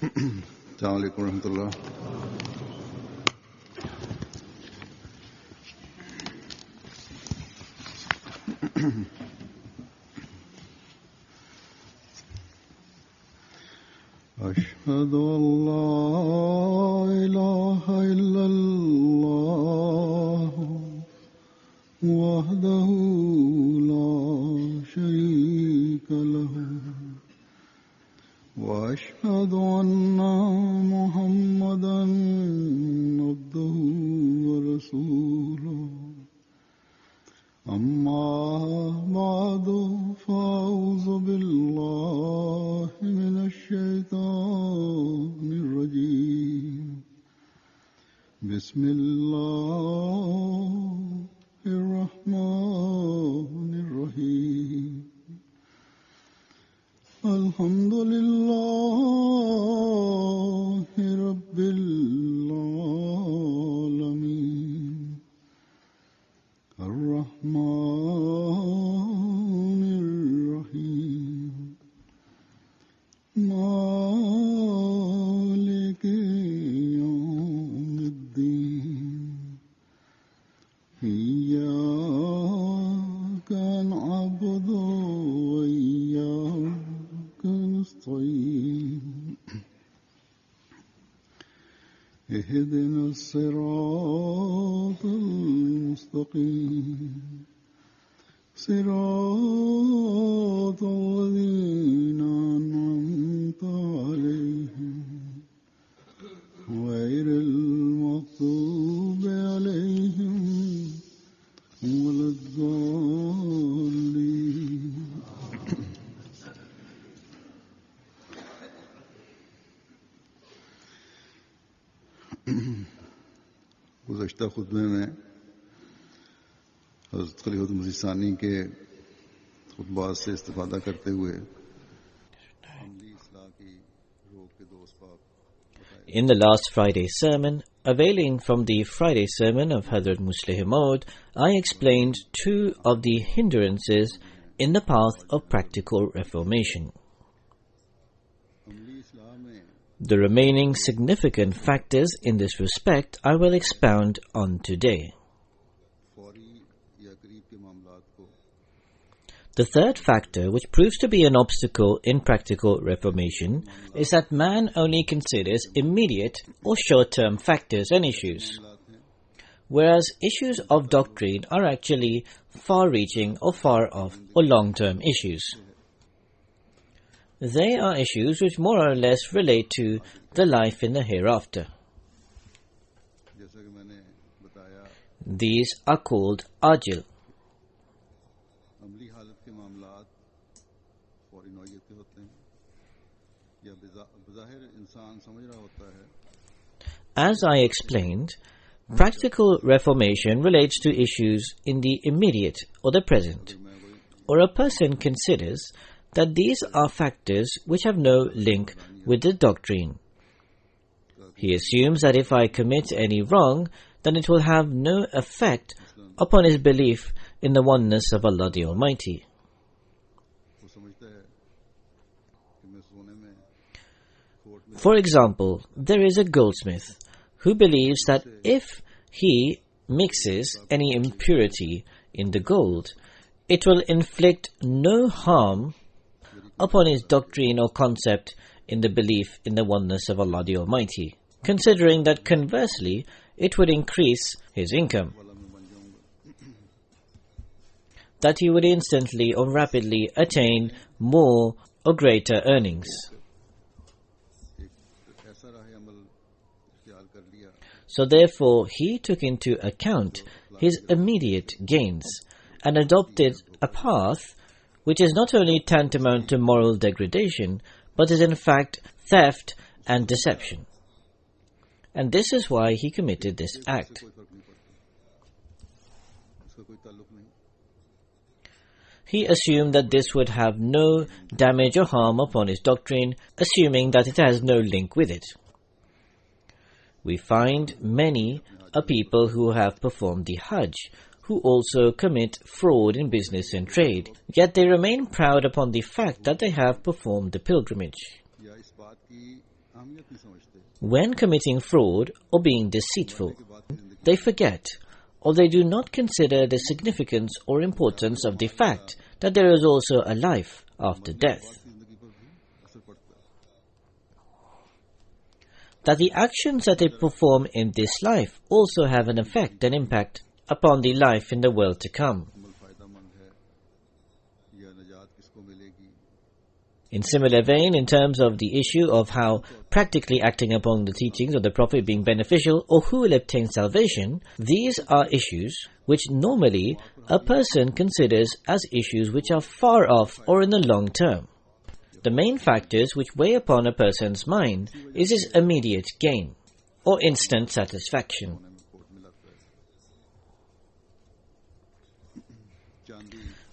السلام علیکم ورحمۃ اللہ. أشهد أن لا إله إلا الله وحده لا شريك له وأشهد أن محمدا عبده ورسوله. أما بعد فأعوذ بالله من الشيطان الرجيم. بسم الله الرحمن الرحيم. الحمد لله رب العالمين الرحمن الرحيم مالك يوم الدين. إياك نعبد وإياك نستعين. اهدنا الصراط المستقيم صراط الذين أنعمت عليهم غير المغضوب عليهم ولا الضالين. गुज़श्ता खुतबे में हज़रत खलीफतुल मसीह सानी के खुतबात से इस्तिफ़ादा करते हुए अमली इस्लाह की रोक के दो असबाब. In the last Friday's sermon, availing from the Friday sermon of Hazrat Musleh Maud, I explained two of the hindrances in the path of practical reformation. The remaining significant factors in this respect I will expound on today. The third factor, which proves to be an obstacle in practical reformation, is that man only considers immediate or short-term factors and issues, whereas issues of doctrine are actually far-reaching or far-off or long-term issues. They are issues which more or less relate to the life in the hereafter. These are called ajil. As I explained, practical reformation relates to issues in the immediate or the present, or a person considers that these are factors which have no link with the doctrine. He assumes that if I commit any wrong, then it will have no effect upon his belief in the oneness of Allah the Almighty. For example, there is a goldsmith who believes that if he mixes any impurity in the gold, it will inflict no harm upon his doctrine or concept in the belief in the oneness of Allah the Almighty, considering that conversely it would increase his income, that he would instantly or rapidly attain more or greater earnings. So therefore he took into account his immediate gains and adopted a path which is not only tantamount to moral degradation, but is in fact theft and deception. And this is why he committed this act. He assumed that this would have no damage or harm upon his doctrine, assuming that it has no link with it. We find many people who have performed the Hajj, who also commit fraud in business and trade, yet they remain proud upon the fact that they have performed the pilgrimage. अहमियत नहीं समझते। When committing fraud or being deceitful, they forget or they do not consider the significance or importance of the fact that there is also a life after death. जिंदगी पर भी असर पड़ता है। That the actions that they perform in this life also have an effect and impact upon the life in the world to come. अमल फायदामंद है या निजात किसको मिलेगी। In similar vein, in terms of the issue of how practically acting upon the teachings of the Prophet being beneficial or who will obtain salvation, these are issues which normally a person considers as issues which are far off or in the long term. The main factors which weigh upon a person's mind is his immediate gain or instant satisfaction.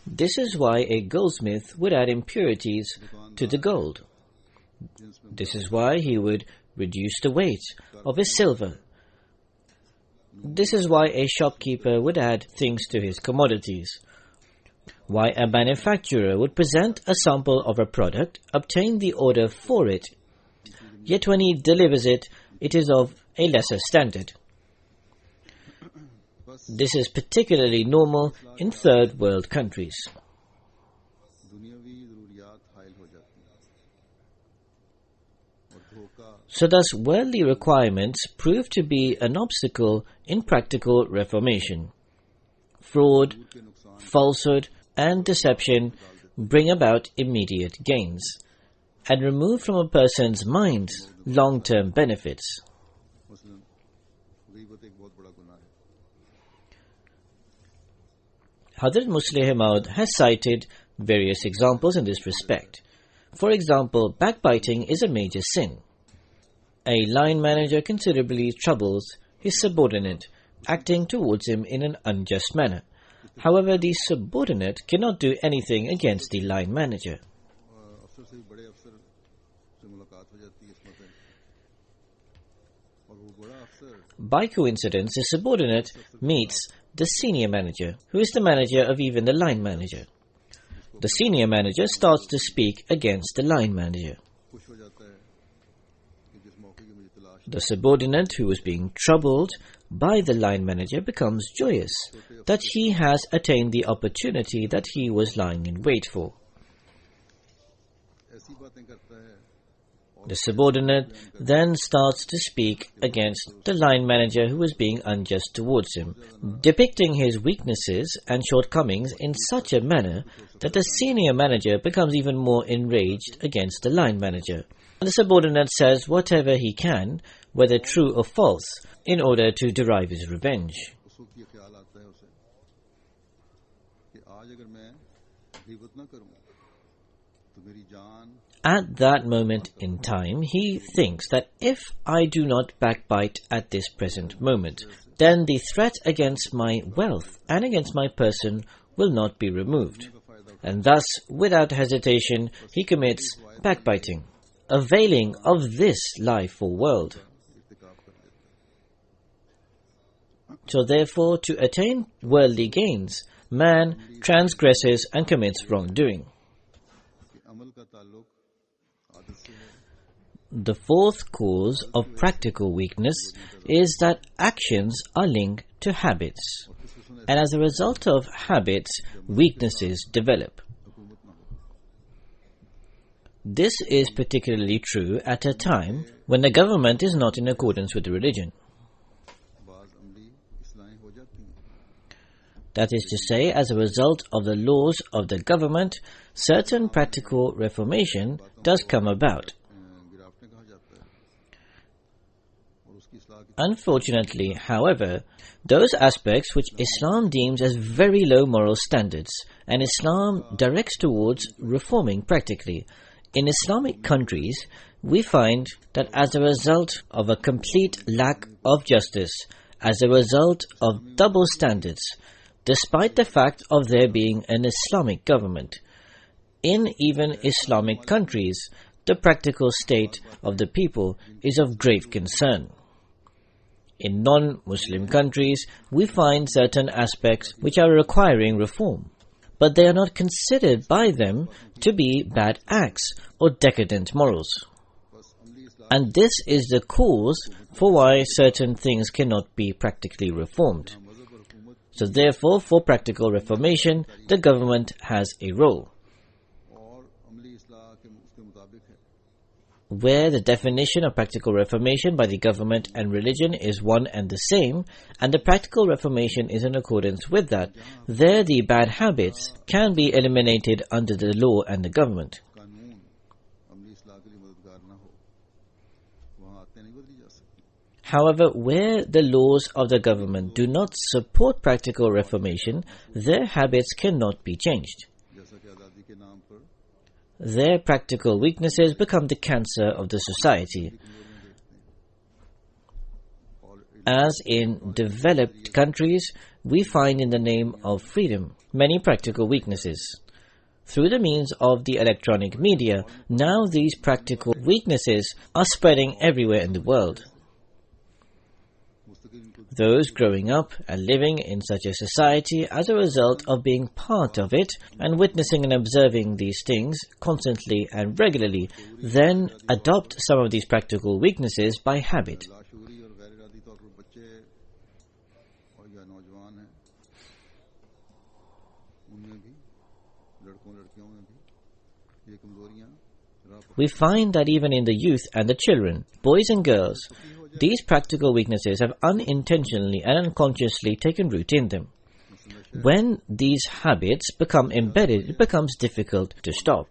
This is why a goldsmith would add impurities to the gold. This is why he would reduce the weight of his silver. This is why a shopkeeper would add things to his commodities. Why a manufacturer would present a sample of a product, obtain the order for it, yet when he delivers it, it is of a lesser standard. This is particularly normal in third world countries. So thus worldly requirements prove to be an obstacle in practical reformation. Fraud, falsehood and deception bring about immediate gains and remove from a person's mind long-term benefits. Hazrat Musleh Maud has cited various examples in this respect. For example, backbiting is a major sin. A line manager considerably troubles his subordinate, acting towards him in an unjust manner. However, the subordinate cannot do anything against the line manager. By coincidence, the subordinate meets the senior manager, who is the manager of even the line manager. The senior manager starts to speak against the line manager. The subordinate who was being troubled by the line manager becomes joyous that he has attained the opportunity that he was lying in wait for. The subordinate then starts to speak against the line manager who was being unjust towards him, depicting his weaknesses and shortcomings in such a manner that the senior manager becomes even more enraged against the line manager. And the subordinate says whatever he can, whether true or false, in order to derive his revenge. At that moment in time, he thinks that if I do not backbite at this present moment, then the threat against my wealth and against my person will not be removed. And thus, without hesitation, he commits backbiting, availing of this life or world. So therefore, to attain worldly gains, man transgresses and commits wrongdoing. The fourth cause of practical weakness is that actions are linked to habits, and as a result of habits, weaknesses develop. This is particularly true at a time when the government is not in accordance with the religion. That is to say, as a result of the laws of the government, certain practical reformation does come about. Unfortunately, however, those aspects which Islam deems as very low moral standards, and Islam directs towards reforming practically. In Islamic countries, we find that as a result of a complete lack of justice, as a result of double standards, despite the fact of there being an Islamic government, in even Islamic countries, the practical state of the people is of grave concern. In non-Muslim countries, we find certain aspects which are requiring reform, but they are not considered by them to be bad acts or decadent morals. And this is the cause for why certain things cannot be practically reformed. So therefore, for practical reformation, the government has a role. Where the definition of practical reformation by the government and religion is one and the same, and the practical reformation is in accordance with that, there the bad habits can be eliminated under the law and the government. However, where the laws of the government do not support practical reformation, their habits cannot be changed. Their practical weaknesses become the cancer of the society. As in developed countries, we find in the name of freedom many practical weaknesses. Through the means of the electronic media, now these practical weaknesses are spreading everywhere in the world. Those growing up and living in such a society as a result of being part of it and witnessing and observing these things constantly and regularly then adopt some of these practical weaknesses by habit. We find that even in the youth and the children, boys and girls, these practical weaknesses have unintentionally and unconsciously taken root in them. When these habits become embedded, it becomes difficult to stop.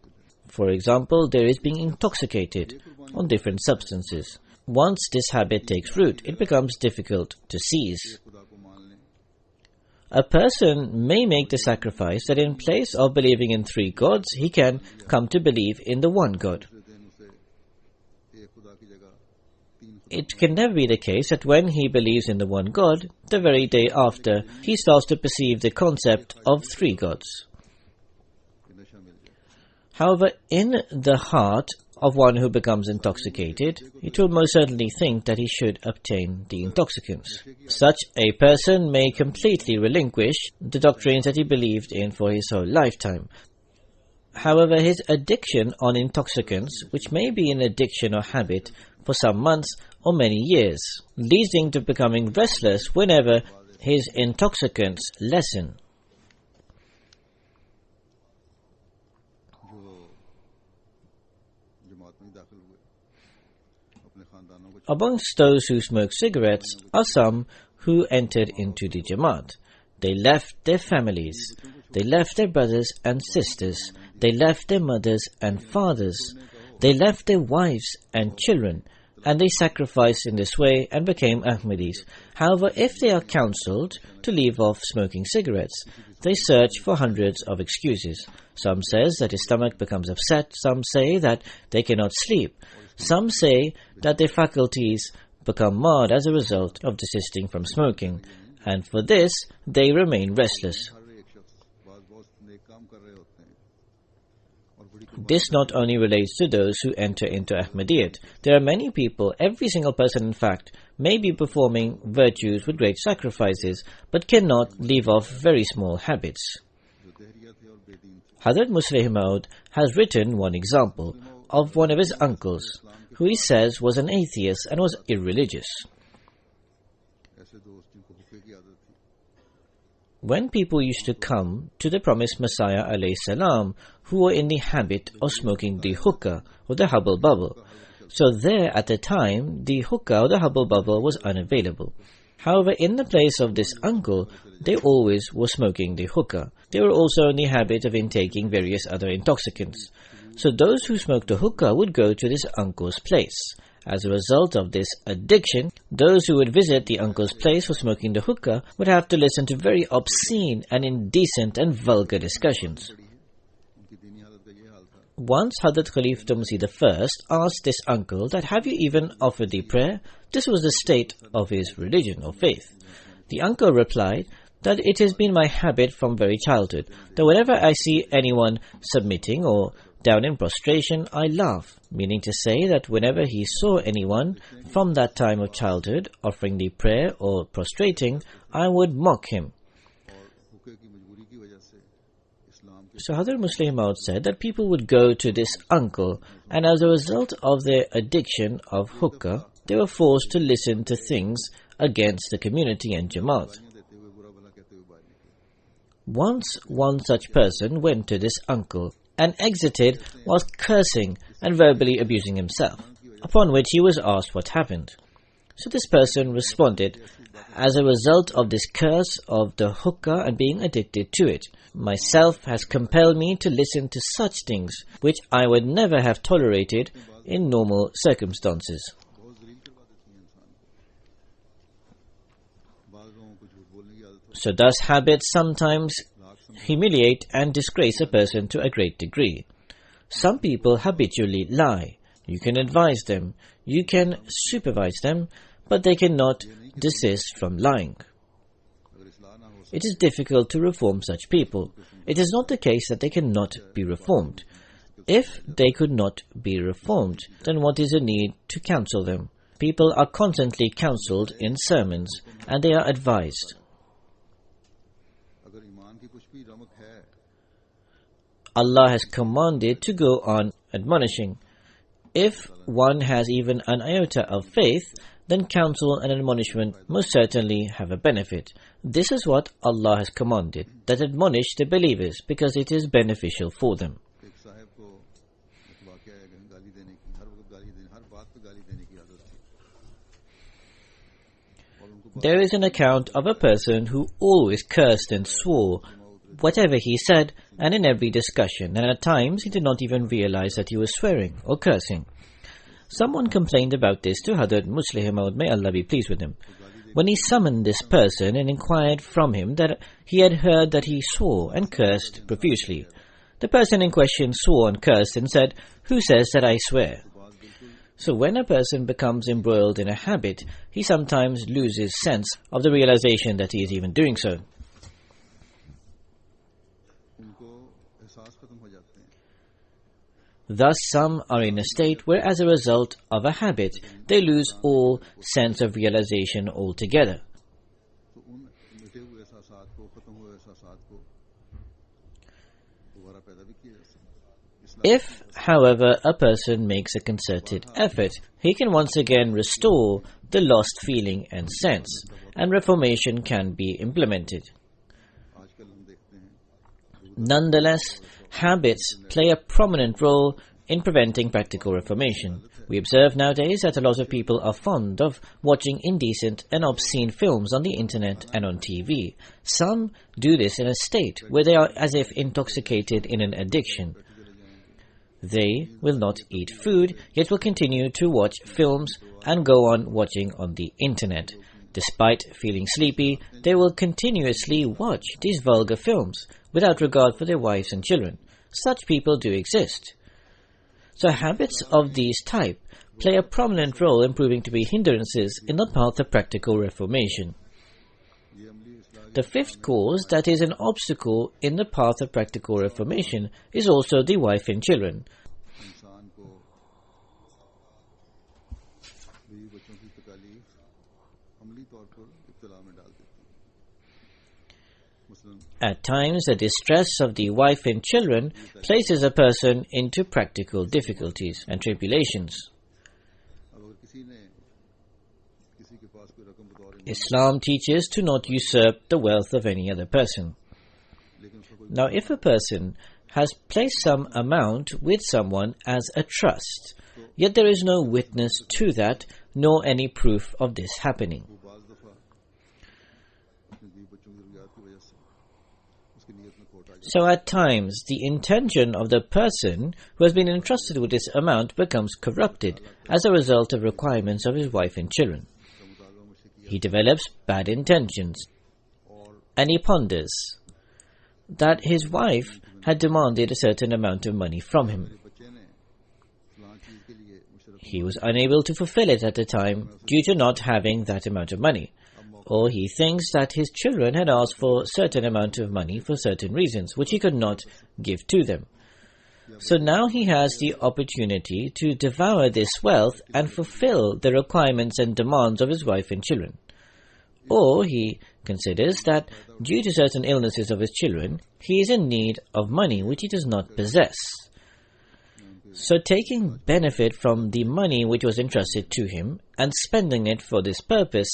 For example, there is being intoxicated on different substances. Once this habit takes root, it becomes difficult to cease. A person may make the sacrifice that in place of believing in three gods, he can come to believe in the one God. It can never be the case that when he believes in the one God, the very day after, he starts to perceive the concept of three gods. However, in the heart of one who becomes intoxicated, it will most certainly think that he should obtain the intoxicants. Such a person may completely relinquish the doctrines that he believed in for his whole lifetime. However, his addiction on intoxicants, which may be an addiction or habit for some months or many years, leads him to becoming restless whenever his intoxicants lessen. Amongst those who smoke cigarettes are some who entered into the Jamaat. They left their families, they left their brothers and sisters, they left their mothers and fathers, they left their wives and children, and they sacrificed in this way and became Ahmadis. However, if they are counselled to leave off smoking cigarettes, they search for hundreds of excuses. Some says that his stomach becomes upset, some say that they cannot sleep, some say that their faculties become marred as a result of desisting from smoking, and for this they remain restless. This not only relates to those who enter into Ahmadiyyat. There are many people, every single person in fact, may be performing virtues with great sacrifices, but cannot leave off very small habits. Hazrat Musleh Maud has written one example of one of his uncles, who he says was an atheist and was irreligious. When people used to come to the promised Messiah alayhi salam, who were in the habit of smoking the hookah or the hubble bubble, so there at the time the hookah or the hubble bubble was unavailable. However, in the place of this uncle, they always were smoking the hookah. They were also in the habit of intaking various other intoxicants. So those who smoked the hookah would go to this uncle's place. As a result of this addiction, those who would visit the uncle's place for smoking the hookah would have to listen to very obscene and indecent and vulgar discussions. Once Hazrat Khalifa Masih I asked this uncle that, "Have you even offered the prayer?" This was the state of his religion or faith. The uncle replied that it has been my habit from very childhood, that whenever I see anyone submitting or down in prostration, I laugh, meaning to say that whenever he saw anyone from that time of childhood offering the prayer or prostrating, I would mock him. So Hazrat Muslim Maud said that people would go to this uncle, and as a result of their addiction of hookah, they were forced to listen to things against the community and Jamaat. Once one such person went to this uncle and exited whilst cursing and verbally abusing himself, upon which he was asked what happened. So this person responded, as a result of this curse of the hookah and being addicted to it, myself has compelled me to listen to such things which I would never have tolerated in normal circumstances. So thus habits sometimes humiliate and disgrace a person to a great degree. Some people habitually lie. You can advise them, you can supervise them, but they cannot desist from lying. It is difficult to reform such people. It is not the case that they cannot be reformed. If they could not be reformed, then what is the need to counsel them? People are constantly counseled in sermons, and they are advised. Allah has commanded to go on admonishing. If one has even an iota of faith, then counsel and admonishment most certainly have a benefit. This is what Allah has commanded, that admonish the believers because it is beneficial for them. There is an account of a person who always cursed and swore whatever he said and in every discussion, and at times he did not even realize that he was swearing or cursing. Someone complained about this to Hazrat Muslim Maud, may Allah be pleased with him. When he summoned this person and inquired from him that he had heard that he swore and cursed profusely, the person in question swore and cursed and said, "Who says that I swear?" So when a person becomes embroiled in a habit, he sometimes loses sense of the realization that he is even doing so. Thus some are in a state where as a result of a habit, they lose all sense of realization altogether. If, however, a person makes a concerted effort, he can once again restore the lost feeling and sense, and reformation can be implemented. Nonetheless, habits play a prominent role in preventing practical reformation. We observe nowadays that a lot of people are fond of watching indecent and obscene films on the internet and on TV. Some do this in a state where they are as if intoxicated in an addiction. They will not eat food, yet will continue to watch films and go on watching on the internet. Despite feeling sleepy, they will continuously watch these vulgar films without regard for their wives and children. Such people do exist. So habits of these type play a prominent role in proving to be hindrances in the path of practical reformation. The fifth cause that is an obstacle in the path of practical reformation is also the wife and children. At times, the distress of the wife and children places a person into practical difficulties and tribulations. Islam teaches to not usurp the wealth of any other person. Now, if a person has placed some amount with someone as a trust, yet there is no witness to that, nor any proof of this happening. So at times, the intention of the person who has been entrusted with this amount becomes corrupted as a result of requirements of his wife and children. He develops bad intentions, and he ponders that his wife had demanded a certain amount of money from him. He was unable to fulfill it at the time due to not having that amount of money. Or he thinks that his children had asked for a certain amount of money for certain reasons, which he could not give to them. So now he has the opportunity to devour this wealth and fulfill the requirements and demands of his wife and children. Or he considers that due to certain illnesses of his children, he is in need of money which he does not possess. So taking benefit from the money which was entrusted to him and spending it for this purpose,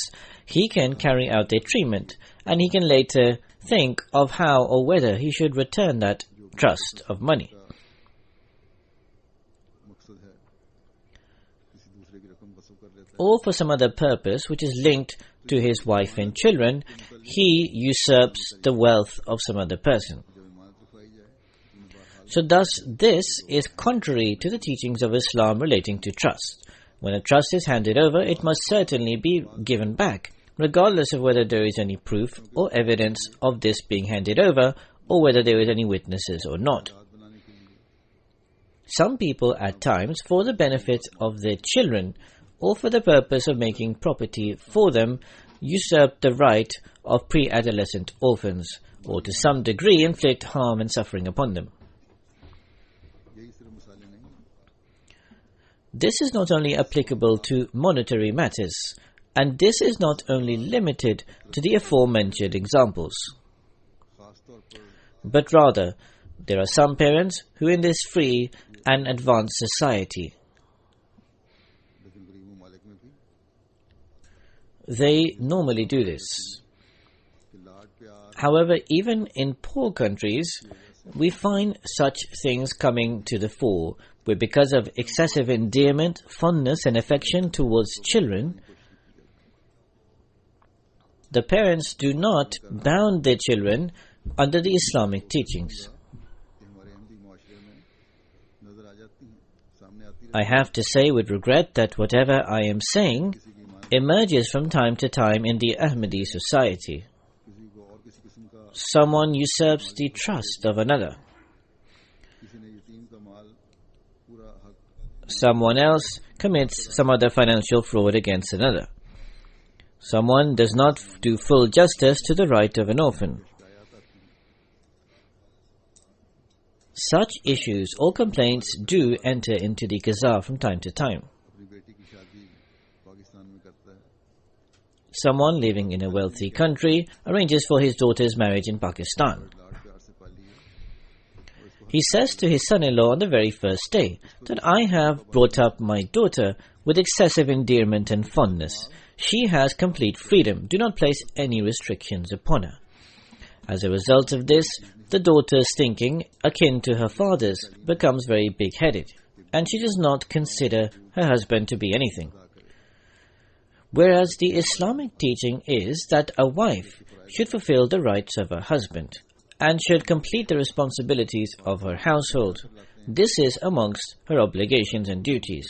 he can carry out a treatment, and he can later think of how or whether he should return that trust of money. Or for some other purpose which is linked to his wife and children, he usurps the wealth of some other person. So thus, this is contrary to the teachings of Islam relating to trust. When a trust is handed over, it must certainly be given back, regardless of whether there is any proof or evidence of this being handed over, or whether there is any witnesses or not. Some people at times, for the benefit of their children, or for the purpose of making property for them, usurp the right of pre-adolescent orphans, or to some degree inflict harm and suffering upon them. This is not only applicable to monetary matters, and this is not only limited to the aforementioned examples, but rather there are some parents who in this free and advanced society, they normally do this. However, even in poor countries, we find such things coming to the fore, where because of excessive endearment, fondness and affection towards children, the parents do not bound their children under the Islamic teachings. I have to say with regret that whatever I am saying emerges from time to time in the Ahmadi society. Someone usurps the trust of another. Someone else commits some other financial fraud against another. Someone does not do full justice to the right of an orphan. Such issues or complaints do enter into the Qaza from time to time. Someone living in a wealthy country arranges for his daughter's marriage in Pakistan. He says to his son-in-law on the very first day that I have brought up my daughter with excessive endearment and fondness. She has complete freedom. Do not place any restrictions upon her. As a result of this, the daughter's thinking, akin to her father's, becomes very big-headed, and she does not consider her husband to be anything. Whereas the Islamic teaching is that a wife should fulfill the rights of her husband and should complete the responsibilities of her household. This is amongst her obligations and duties.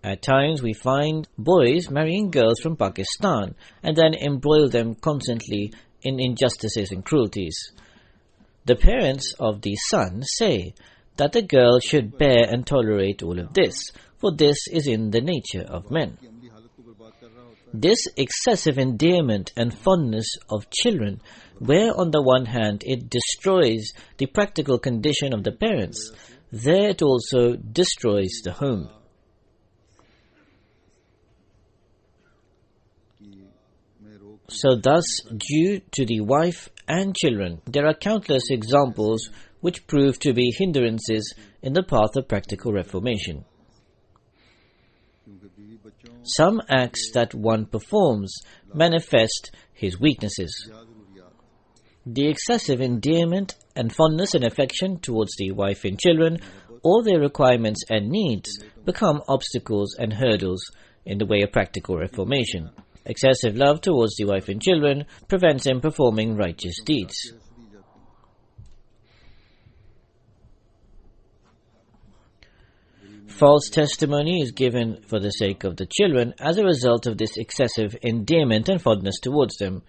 At times we find boys marrying girls from Pakistan and then embroil them constantly in injustices and cruelties. The parents of the son say that the girl should bear and tolerate all of this, for this is in the nature of men. This excessive endearment and fondness of children, where on the one hand it destroys the practical condition of the parents, there it also destroys the home. So thus, due to the wife and children, there are countless examples which prove to be hindrances in the path of practical reformation. Some acts that one performs manifest his weaknesses. The excessive endearment and fondness and affection towards the wife and children, all their requirements and needs, become obstacles and hurdles in the way of practical reformation. Excessive love towards the wife and children prevents him performing righteous deeds. False testimony is given for the sake of the children as a result of this excessive endearment and fondness towards them.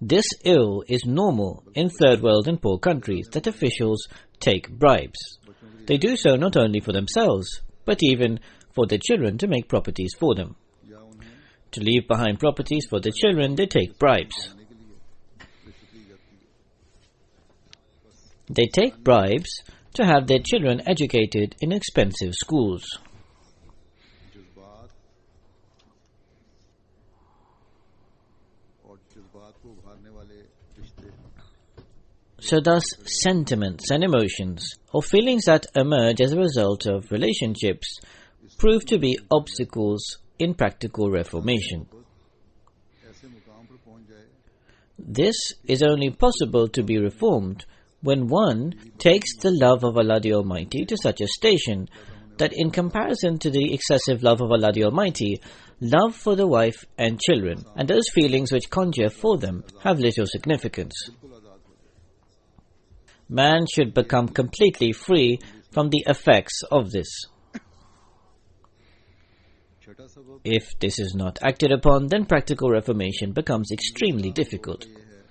This ill is normal in third world and poor countries, that officials take bribes. They do so not only for themselves, but even for their children to make properties for them. To leave behind properties for the children, they take bribes. They take bribes to have their children educated in expensive schools. जज्बात और जज्बात को उभारने वाले रिश्ते So thus, sentiments and emotions, or feelings that emerge as a result of relationships, prove to be obstacles in practical reformation. ऐसे मुकाम पर पहुंच जाए This is only possible to be reformed when one takes the love of Allah the Almighty to such a station that in comparison to the excessive love of Allah the Almighty, love for the wife and children, and those feelings which conjure for them, have little significance. Man should become completely free from the effects of this. छठा सबब If this is not acted upon, then practical reformation becomes extremely difficult. ये है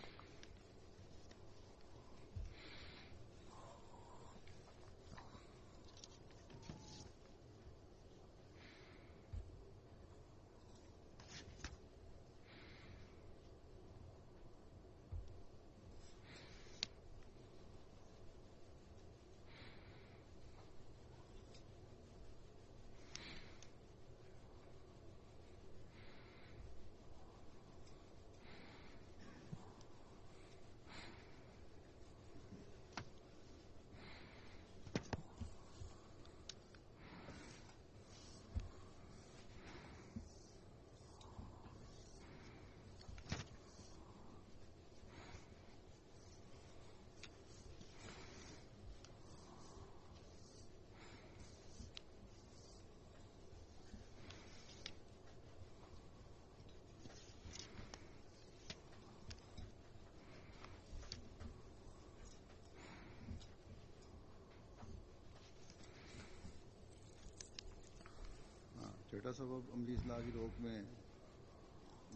छठा सबब अमली इस्लाह की रोक में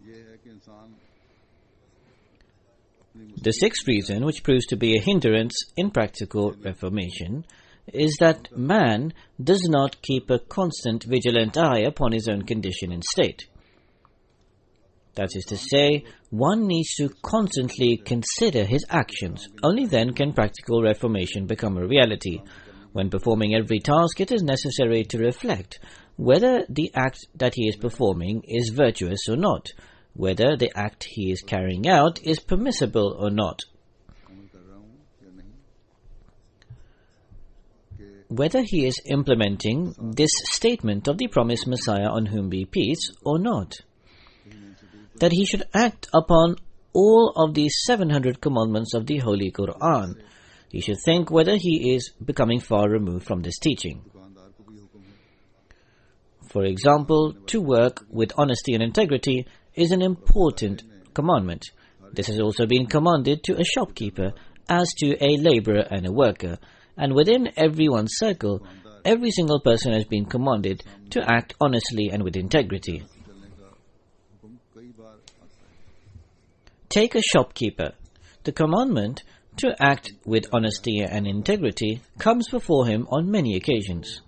ये है कि इंसान The sixth reason, which proves to be a hindrance in practical reformation, is that man does not keep a constant vigilant eye upon his own condition and state. That is to say, one needs to constantly consider his actions. Only then can practical reformation become a reality. When performing every task, it is necessary to reflect whether the act that he is performing is virtuous or not, whether the act he is carrying out is permissible or not, अमल कर रहा हूँ या नहीं whether he is implementing this statement of the promised Messiah on whom be peace or not, that he should act upon all of these 700 commandments of the Holy Quran. He should think whether he is becoming far removed from this teaching. दुकानदार को भी हुक्म है For example, to work with honesty and integrity is an important commandment. This has also been commanded to a shopkeeper as to a laborer and a worker. And within everyone's circle, every single person has been commanded to act honestly and with integrity. चलने का हुक्म कई बार आता है Take a shopkeeper. The commandment to act with honesty and integrity comes before him on many occasions.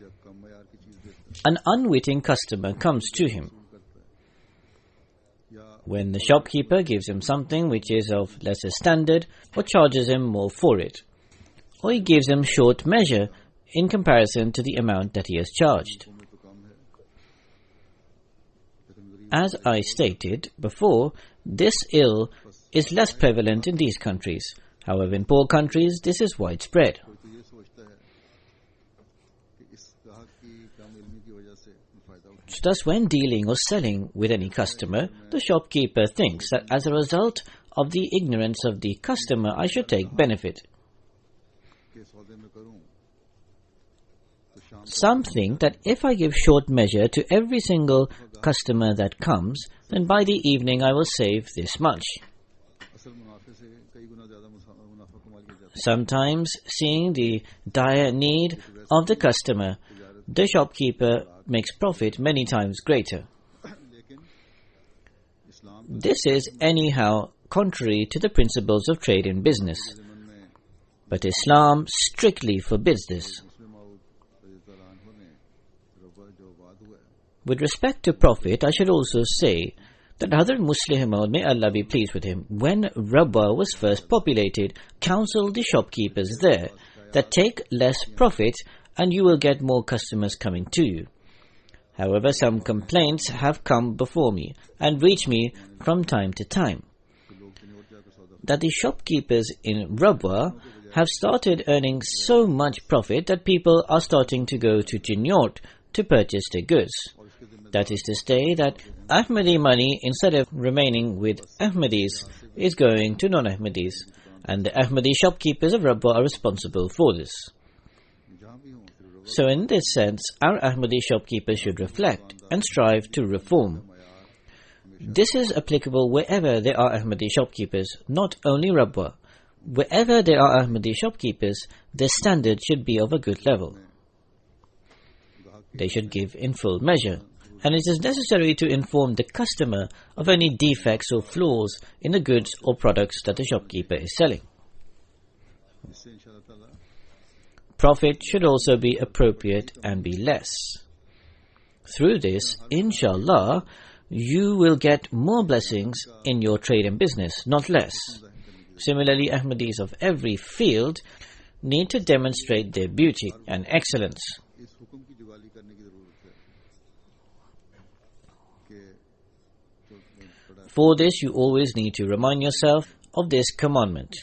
जब कम मयार की चीज देता An unwitting customer comes to him. है या When the shopkeeper gives him something which is of lesser standard or charges him more for it, or he gives him short measure in comparison to the amount that he has charged. हुक्म में तो कम है लेकिन गरीब As I stated before, this ill is less prevalent in these countries. However, in poor countries, this is widespread. कोई तो ये सोचता है कि इस ग्राहक की कम इल्मी की वजह से फायदा उठा Thus, when dealing or selling with any customer, the shopkeeper thinks that as a result of the ignorance of the customer, I should take benefit. के सौदे में करूं तो शाम Some think that if I give short measure to every single customer that comes, then by the evening I will save this much. असल मुनाफे से कई गुना ज्यादा मुनाफा कमा लिया जाता Sometimes, seeing the dire need of the customer, the shopkeeper makes profit many times greater. है लेकिन इस्लाम This is anyhow contrary to the principles of trade and business. के ज़मन में But Islam strictly forbids this. मुस्लिम माऊद रज़ियल्लाहु अन्हु ने रब्बा जो वाद हुआ है With respect to profit, I should also say that Hazrat Muslih Maud, may Allah be pleased with him, when Rabwa was first populated, counseled the shopkeepers there that take less profit and you will get more customers coming to you. However, some complaints have come before me and reach me from time to time that the shopkeepers in Rabwa have started earning so much profit that people are starting to go to Chinyot to purchase their goods. That is to say that Ahmadi money, instead of remaining with Ahmadis, is going to non-Ahmadis, and the Ahmadi shopkeepers of Rabwa are responsible for this. So in this sense, our Ahmadi shopkeepers should reflect and strive to reform. This is applicable wherever there are Ahmadi shopkeepers, not only Rabwa. Wherever there are Ahmadi shopkeepers, their standard should be of a good level. They should give in full measure, and it is necessary to inform the customer of any defects or flaws in the goods or products that the shopkeeper is selling. Profit should also be appropriate and be less. Through this, inshallah, you will get more blessings in your trade and business, not less. Similarly, Ahmadis of every field need to demonstrate their beauty and excellence. For this, you always need to remind yourself of this commandment,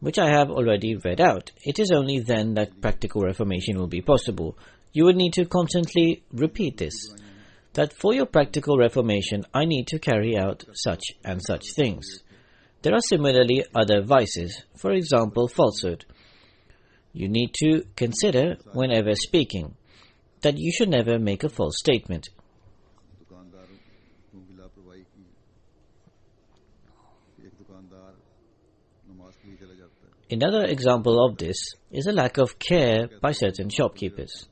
which I have already read out. It is only then that practical reformation will be possible. You will need to constantly repeat this, that for your practical reformation, I need to carry out such and such things. There are similarly other vices, for example, falsehood. You need to consider, whenever speaking, that you should never make a false statement. Another example of this is a lack of care by certain shopkeepers.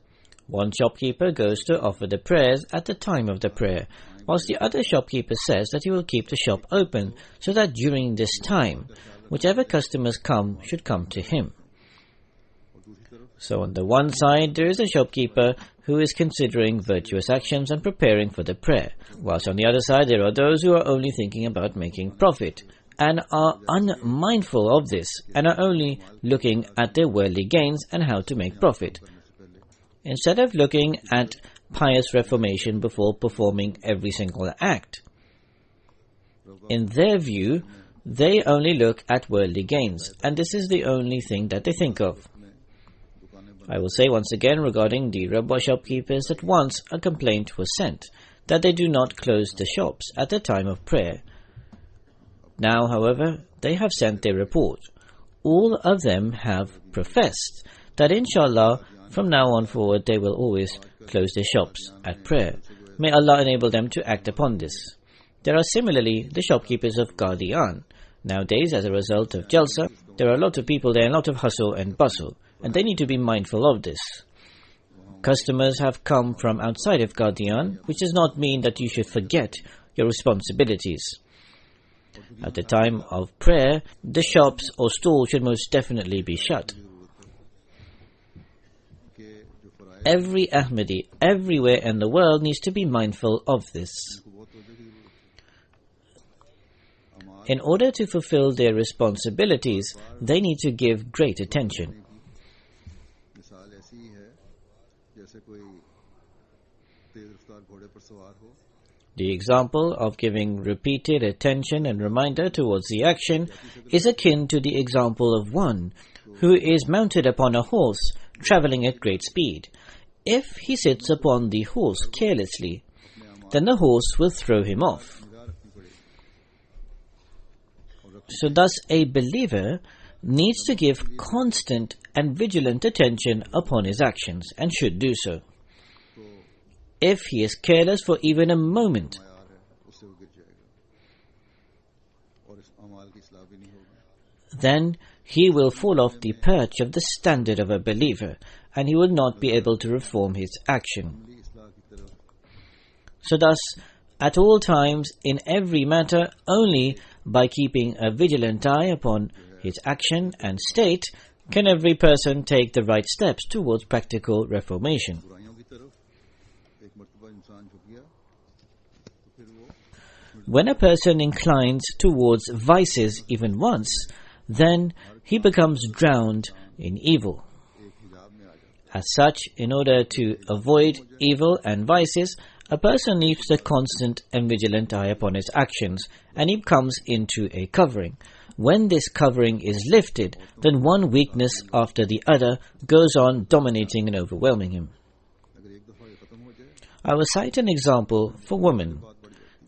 One shopkeeper goes to offer the prayers at the time of the prayer, whilst the other shopkeeper says that he will keep the shop open so that during this time, whichever customers come should come to him. So on the one side, there is a shopkeeper who is considering virtuous actions and preparing for the prayer, whilst on the other side, there are those who are only thinking about making profit and are unmindful of this and are only looking at their worldly gains and how to make profit, instead of looking at pious reformation before performing every single act. In their view, they only look at worldly gains, and this is the only thing that they think of. I will say once again regarding the Rabwa shopkeepers that once a complaint was sent that they do not close the shops at the time of prayer. Now, however, they have sent their report. All of them have professed that inshallah, from now on forward, they will always close their shops at prayer. May Allah enable them to act upon this. There are similarly the shopkeepers of Qadian. Nowadays, as a result of Jalsa, there are a lot of people there and a lot of hustle and bustle, and they need to be mindful of this. Customers have come from outside of Qadian, which does not mean that you should forget your responsibilities. At the time of prayer, the shops or stalls should most definitely be shut. Every Ahmadi, everywhere in the world, needs to be mindful of this. In order to fulfill their responsibilities, they need to give great attention. The example of giving repeated attention and reminder towards the action is akin to the example of one who is mounted upon a horse traveling at great speed. If he sits upon the horse carelessly, then the horse will throw him off. So thus a believer needs to give constant and vigilant attention upon his actions, and should do so. If he is careless for even a moment, then he will fall off the perch of the standard of a believer, and he will not be able to reform his action. So thus, at all times, in every matter, only by keeping a vigilant eye upon his action and state, can every person take the right steps towards practical reformation. When a person inclines towards vices even once, then he becomes drowned in evil. As such, in order to avoid evil and vices, a person keeps a constant and vigilant eye upon his actions, and he comes into a covering. When this covering is lifted, then one weakness after the other goes on dominating and overwhelming him. I will cite an example for women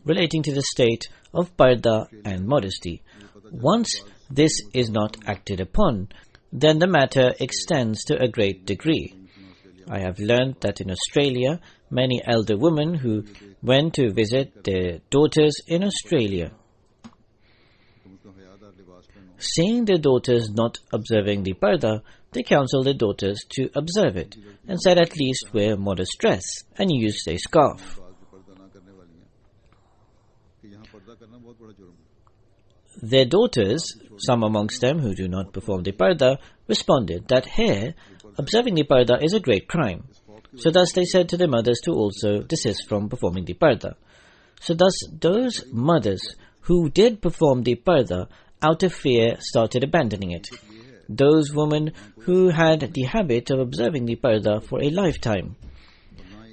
relating to the state of parda and modesty. Once this is not acted upon, then the matter extends to a great degree. I have learned that in Australia, many elder women who went to visit their daughters in Australia, seeing their daughters not observing the parda, they counseled their daughters to observe it and said at least wear modest dress and use a scarf. Their daughters, some amongst them who do not perform the parda, responded that here, observing the parda is a great crime. So thus they said to their mothers to also desist from performing the parda. So thus those mothers who did perform the parda out of fear started abandoning it. Those women who had the habit of observing the parda for a lifetime.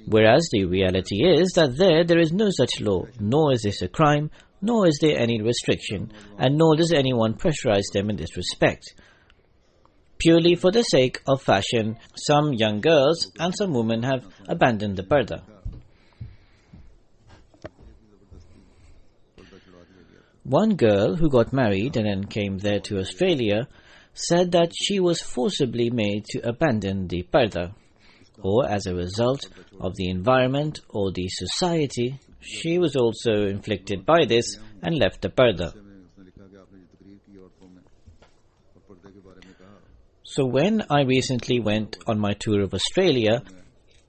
Whereas the reality is that there is no such law, nor is this a crime, nor is there any restriction, and nor does anyone pressurize them in this respect. Purely for the sake of fashion, some young girls and some women have abandoned the parda. One girl who got married and then came there to Australia said that she was forcibly made to abandon the parda, or as a result of the environment or the society, she was also inflicted by this and left the parda. So when I recently went on my tour of Australia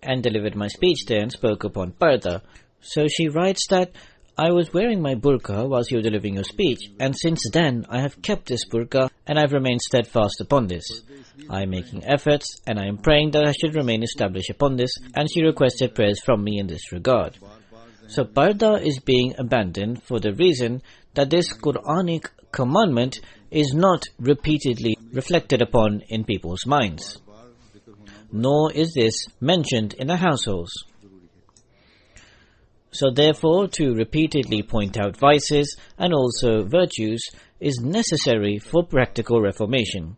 and delivered my speech there and spoke upon parda, so she writes that I was wearing my burqa whilst you were delivering your speech, and since then I have kept this burqa and I have remained steadfast upon this. I am making efforts and I am praying that I should remain established upon this, and she requested prayers from me in this regard. So parda is being abandoned for the reason that this Quranic commandment is not repeatedly reflected upon in people's minds, nor is this mentioned in the households. So therefore, to repeatedly point out vices and also virtues is necessary for practical reformation.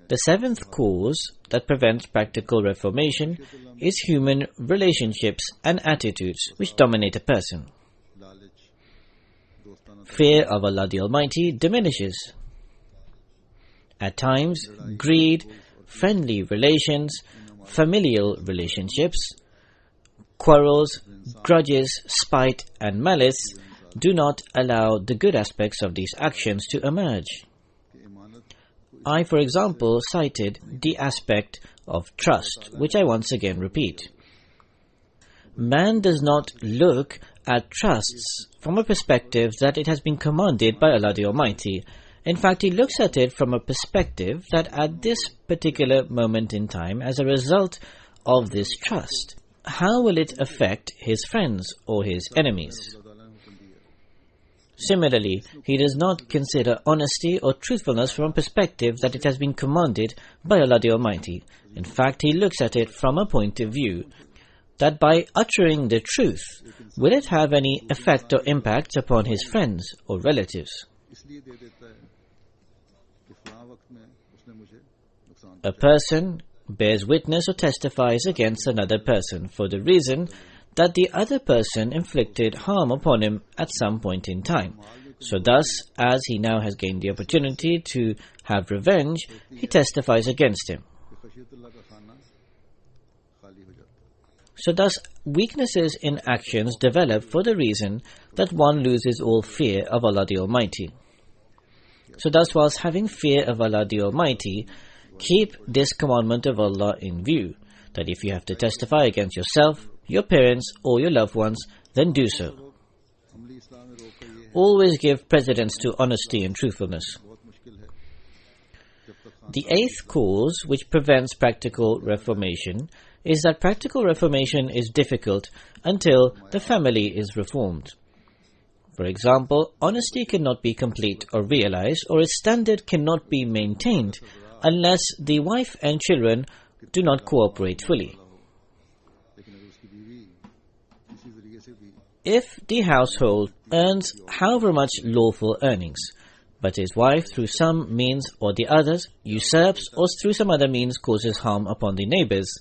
The seventh cause that prevents practical reformation is human relationships and attitudes which dominate a person. Fear of Allah the Almighty diminishes. At times, greed, friendly relations, familial relationships, quarrels, grudges, spite and malice do not allow the good aspects of these actions to emerge. I, for example, cited the aspect of trust, which I once again repeat. Man does not look at trusts from a perspective that it has been commanded by Allah the Almighty. In fact, he looks at it from a perspective that at this particular moment in time, as a result of this trust, how will it affect his friends or his enemies? Similarly, he does not consider honesty or truthfulness from a perspective that it has been commanded by Allah the Almighty. In fact, he looks at it from a point of view that by uttering the truth, will it have any effect or impact upon his friends or relatives? A person bears witness or testifies against another person for the reason that the other person inflicted harm upon him at some point in time. So thus, as he now has gained the opportunity to have revenge, he testifies against him. So thus, weaknesses in actions develop for the reason that one loses all fear of Allah the Almighty. So thus, whilst having fear of Allah the Almighty, keep this commandment of Allah in view, that if you have to testify against yourself, your parents or your loved ones, then do so. Always give precedence to honesty and truthfulness. The eighth cause which prevents practical reformation is that practical reformation is difficult until the family is reformed. For example, honesty cannot be complete or realized, or its standard cannot be maintained unless the wife and children do not cooperate fully. If the household earns however much lawful earnings, but his wife through some means or the others usurps or through some other means causes harm upon the neighbors,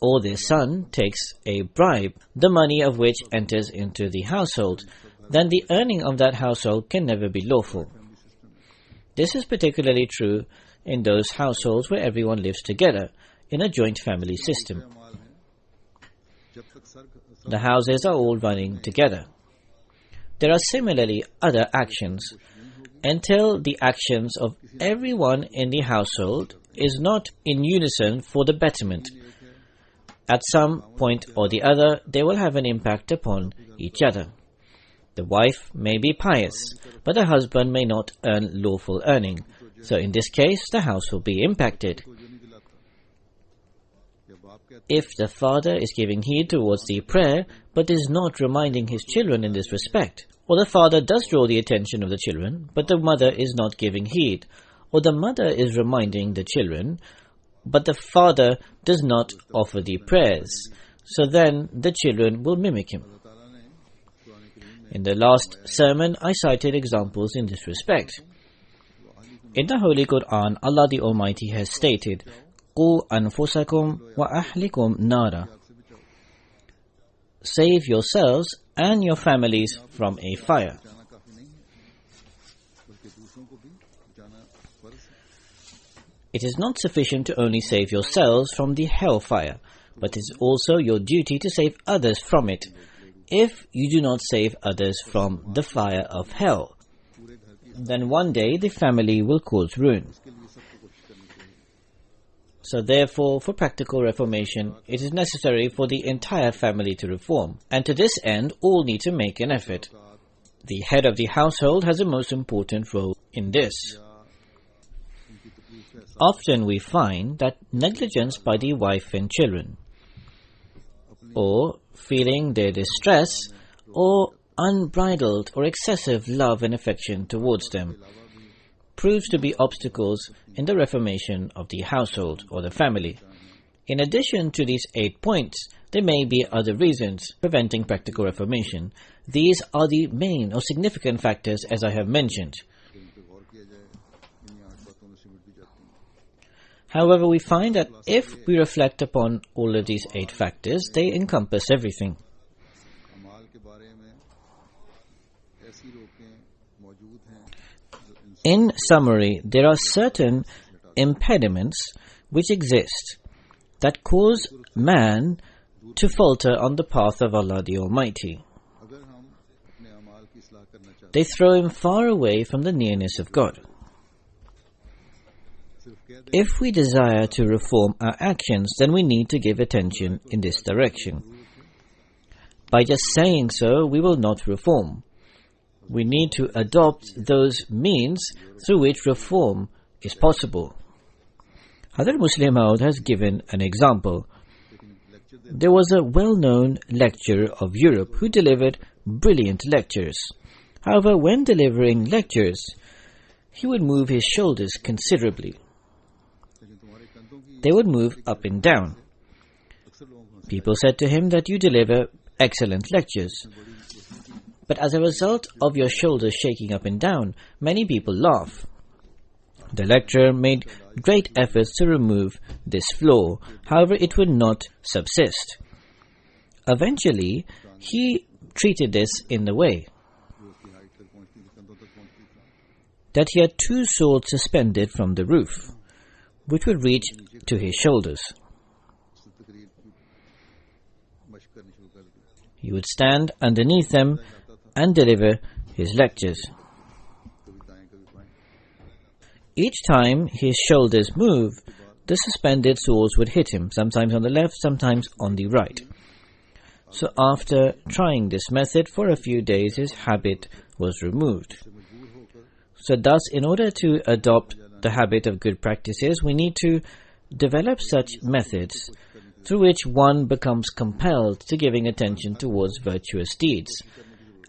or their son takes a bribe, the money of which enters into the household, then the earning of that household can never be lawful. This is particularly true in those households where everyone lives together in a joint family system. The houses are all running together. There are similarly other actions. Until the actions of everyone in the household is not in unison for the betterment, at some point or the other, they will have an impact upon each other. The wife may be pious, but the husband may not earn lawful earning. So in this case, the house will be impacted. If the father is giving heed towards the prayer, but is not reminding his children in this respect, or the father does draw the attention of the children, but the mother is not giving heed, or the mother is reminding the children, but the father does not offer the prayers, so then the children will mimic him. In the last sermon, I cited examples in this respect. In the Holy Quran, Allah the Almighty has stated, "Qu anfusakum wa ahlikum nara." Save yourselves and your families from a fire. It is not sufficient to only save yourselves from the hellfire, but it is also your duty to save others from it. If you do not save others from the fire of hell, then one day the family will cause ruin. So therefore, for practical reformation, it is necessary for the entire family to reform, and to this end, all need to make an effort. The head of the household has a most important role in this. Often we find that negligence by the wife and children, or feeling their distress, or unbridled or excessive love and affection towards them, proves to be obstacles in the reformation of the household or the family. In addition to these 8 points, there may be other reasons preventing practical reformation. These are the main or significant factors as I have mentioned. However, we find that if we reflect upon all of these 8 factors, they encompass everything. In summary, there are certain impediments which exist that cause man to falter on the path of Allah the Almighty. They throw him far away from the nearness of God. If we desire to reform our actions, then we need to give attention in this direction. By just saying so, we will not reform. We need to adopt those means through which reform is possible. Hazrat Muslim Maud has given an example. There was a well-known lecturer of Europe who delivered brilliant lectures. However, when delivering lectures, he would move his shoulders considerably. They would move up and down. People said to him that you deliver excellent lectures, but as a result of your shoulders shaking up and down, many people laugh. The lecturer made great efforts to remove this flaw. However, it would not subsist. Eventually, he treated this in the way that he had 2 swords suspended from the roof, which would reach to his shoulders. He would stand underneath them and deliver his lectures. Each time his shoulders move, the suspended swords would hit him, sometimes on the left, sometimes on the right. So after trying this method for a few days, his habit was removed. So thus, in order to adopt the habit of good practices, we need to develop such methods through which one becomes compelled to giving attention towards virtuous deeds.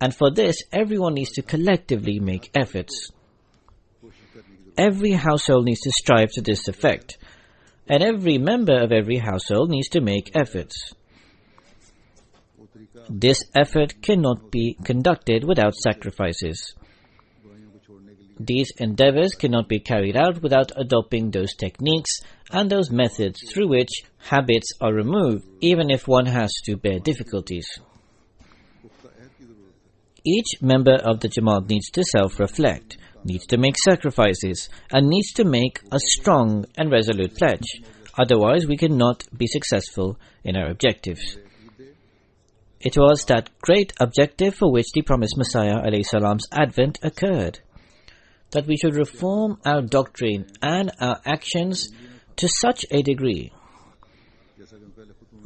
And for this, everyone needs to collectively make efforts. Every household needs to strive to this effect, and every member of every household needs to make efforts. This effort cannot be conducted without sacrifices. These endeavors cannot be carried out without adopting those techniques and those methods through which habits are removed, even if one has to bear difficulties. Each member of the Jamaat needs to self-reflect, needs to make sacrifices, and needs to make a strong and resolute pledge. Otherwise, we cannot be successful in our objectives. It was that great objective for which the promised Messiah ﷺ's advent occurred, that we should reform our doctrine and our actions to such a degree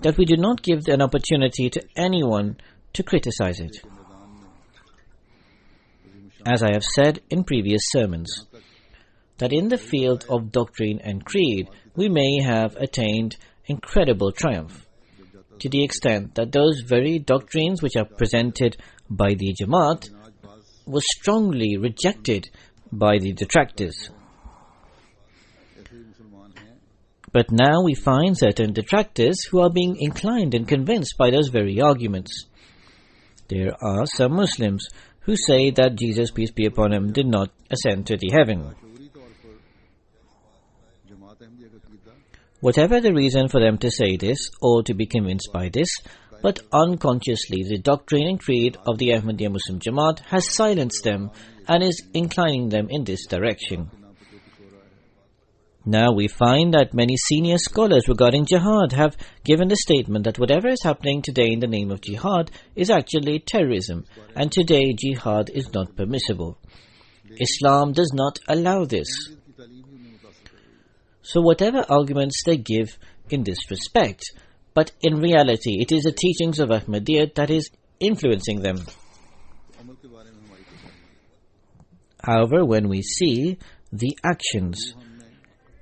that we do not give an opportunity to anyone to criticize it. As I have said in previous sermons, that in the field of doctrine and creed, we may have attained incredible triumph, to the extent that those very doctrines which are presented by the Jamaat were strongly rejected by the detractors. But now we find certain detractors who are being inclined and convinced by those very arguments. There are some Muslims who say that Jesus, peace be upon him, did not ascend to the heaven. Whatever the reason for them to say this or to be convinced by this, but unconsciously the doctrine and creed of the Ahmadiyya Muslim Jamaat has silenced them and is inclining them in this direction. Now we find that many senior scholars regarding jihad have given the statement that whatever is happening today in the name of jihad is actually terrorism, and today jihad is not permissible. Islam does not allow this. So whatever arguments they give in this respect, but in reality it is the teachings of Ahmadiyya that is influencing them. However, when we see the actions,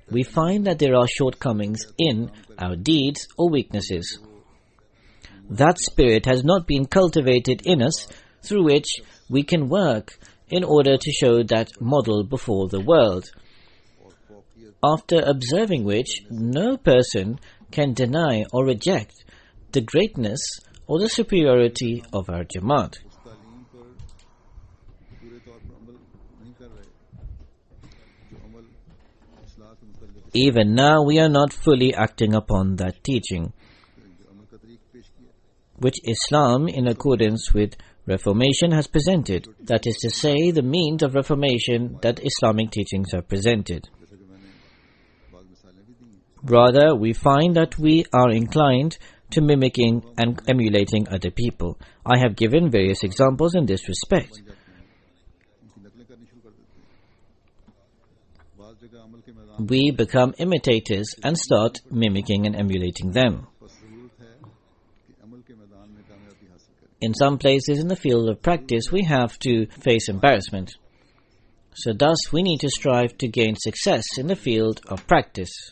we find that there are shortcomings in our deeds or weaknesses. That spirit has not been cultivated in us through which we can work in order to show that model before the world, after observing which no person can deny or reject the greatness or the superiority of our Jamaat. Even now we are not fully acting upon that teaching, which Islam, in accordance with Reformation, has presented. That is to say, the means of Reformation that Islamic teachings have presented. Rather, we find that we are inclined to mimicking and emulating other people. I have given various examples in this respect. We become imitators and start mimicking and emulating them. In some places in the field of practice, we have to face embarrassment. So thus, we need to strive to gain success in the field of practice.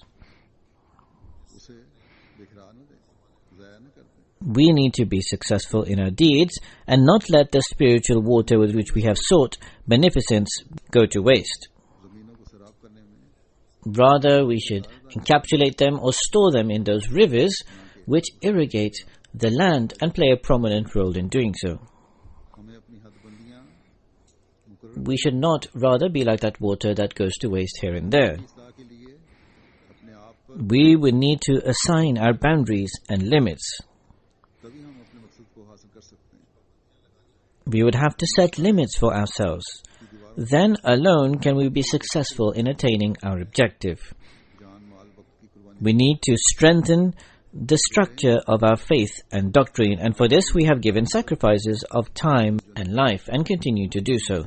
We need to be successful in our deeds and not let the spiritual water with which we have sought beneficence go to waste. Rather, we should encapsulate them or store them in those rivers which irrigate the land and play a prominent role in doing so. We should not rather be like that water that goes to waste here and there. We will need to assign our boundaries and limits. We would have to set limits for ourselves. Then alone can we be successful in attaining our objective. We need to strengthen the structure of our faith and doctrine, and for this we have given sacrifices of time and life and continue to do so.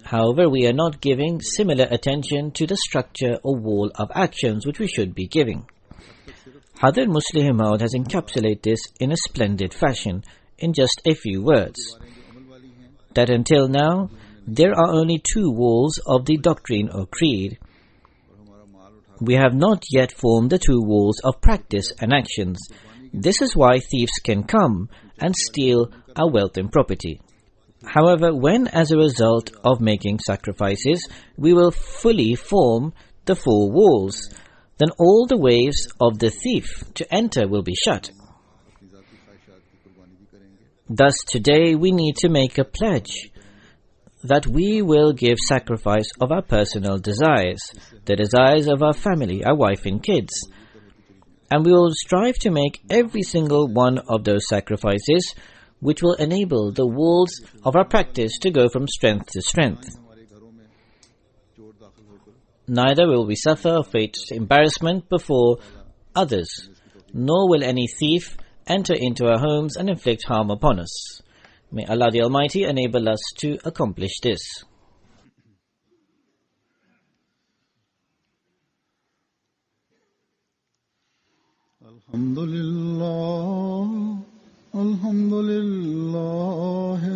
However, we are not giving similar attention to the structure or wall of actions which we should be giving. Hadhr Muslih Maud has encapsulated this in a splendid fashion in just a few words. That until now, there are only two walls of the doctrine or creed. We have not yet formed the two walls of practice and actions. This is why thieves can come and steal our wealth and property. However, when as a result of making sacrifices, we will fully form the four walls, then all the ways of the thief to enter will be shut. Thus today we need to make a pledge that we will give sacrifice of our personal desires, the desires of our family, our wife and kids, and we will strive to make every single one of those sacrifices which will enable the walls of our practice to go from strength to strength. Neither will we suffer or face embarrassment before others, nor will any thief enter into our homes and inflict harm upon us. May Allah the Almighty enable us to accomplish this. Alhamdulillah,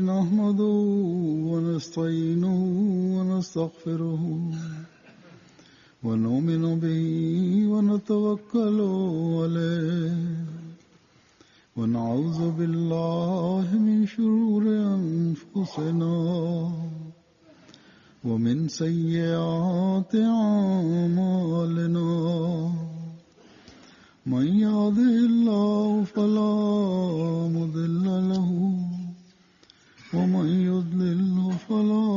nahmaduhu wa nasta'inuhu wa nastaghfiruhu wa nu'minu bihi wa natawakkalu alayhi wa na'udhu billahi min shururi anfusina wa min sayyiati a'malina. من يهده الله فلا مضل له ومن يضلل فلا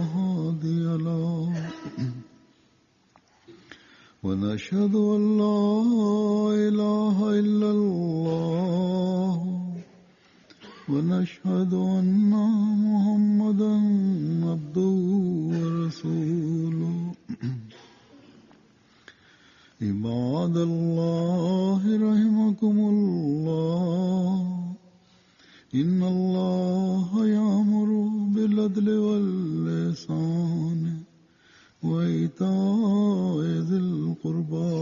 هادي له ونشهد أن لا إله إلا الله ونشهد أن محمدا عبده ورسوله عباد الله رحمكم الله إن الله يأمر بالعدل والإحسان وإيتاء ذي القربى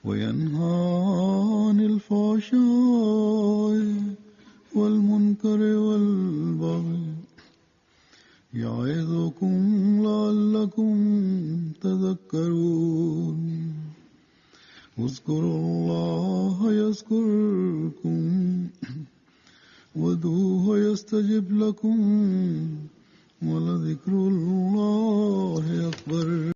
وينهى عن الفحشاء والمنكر والبغي يعظكم لعلكم تذكرون اذكروا الله يذكركم وادعوه يستجب لكم ولذكر الله أكبر.